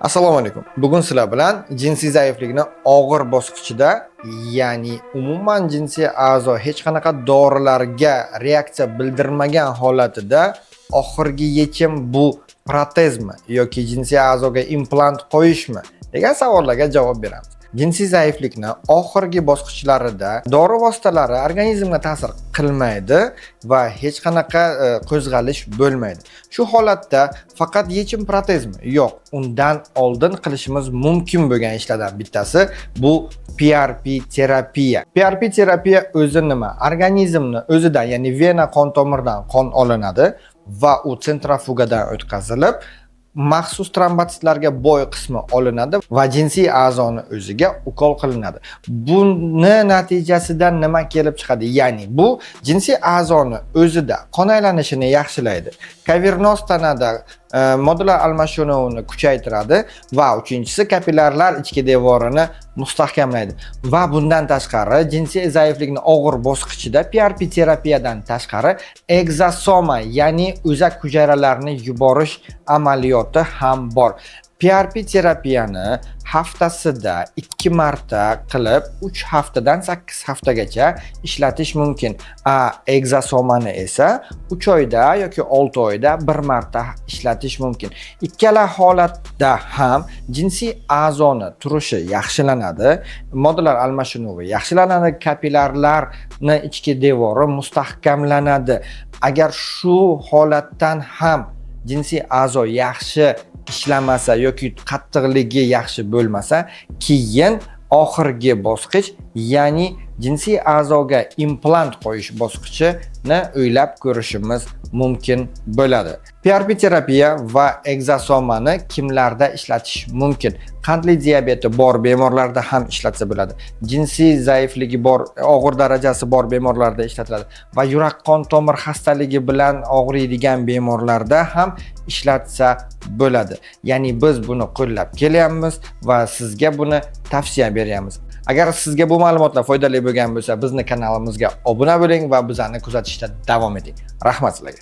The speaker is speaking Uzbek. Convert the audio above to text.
Assalomu alaykum. Bugun sizlar bilan jinsiy zaiflikni og'ir bosqichida, ya'ni umuman jinsiy a'zo hech qanaqa dorilarga reaksiya bildirmagan holatida oxirgi yechim bu protezmi yoki jinsiy a'zoga implant qo'yishmi degan savollarga javob beramiz. Jinsiy zaiflikni oxirgi bosqichlarida dori vositalari organizmga ta'sir qilmaydi va hech qanaqa qo'zg'alish bo'lmaydi. Shu holatda faqat yechim protezmi? Yo'q, undan oldin qilishimiz mumkin bo'lgan ishlardan bittasi bu PRP terapiya. PRP terapiya o'zi nima? Organizmni o'zidan, ya'ni vena qon tomirdan qon olinadi va u sentrifugadan o'tkazilib maxsus trombotsitlarga boy qismi olinadi va jinsiy a'zoni o'ziga ukol qilinadi. Buni natijasida nima kelib chiqadi? Ya'ni bu jinsiy a'zoni o'zida qon aylanishini yaxshilaydi. Kavernoz tanada modular almashinuvini kuchaytiradi va uchinchisi kapillarlar ichki devorini mustahkamlaydi. Va bundan tashqari jinsiy zaiflikning og'ir bosqichida PRP terapiyadan tashqari egzosoma, ya'ni o'zak hujayralarini yuborish amaliyoti ham bor. PRP terapiyani haftasida 2 marta qilib 3 haftadan 8 haftagacha ishlatish mumkin. Egzosomani esa 3 oyda yoki 6 oyda 1 marta ishlatish mumkin. Ikkala holatda ham jinsiy a'zoni turishi yaxshilanadi, modular almashinuvi yaxshilanadi, kapillarlarni ichki devori mustahkamlanadi. Agar shu holatdan ham jinsiy a'zo yaxshi ishlamasa yoki qattiqligi yaxshi bo'lmasa, keyin oxirgi bosqich, ya'ni jinsiy a'zoga implant qo'yish bosqichini o'ylab ko'rishimiz mumkin bo'ladi. PRP terapiya va egzosomani kimlarda ishlatish mumkin? Qandli diabeti bor bemorlarda ham ishlatsa bo'ladi. Jinsiy zaifligi bor, og'ir darajasi bor bemorlarda ishlatiladi va yurak qon tomir xastaligi bilan og'riydigan bemorlarda ham ishlatsa bo'ladi. Ya'ni biz buni qo'llab kelyapmiz va sizga buni tavsiya beryapmiz. Agar sizga bu ma'lumotlar foydali bo'lgan bo'lsa, bizni kanalimizga obuna bo'ling va bizani kuzatishda davom eting. Rahmat sizlarga.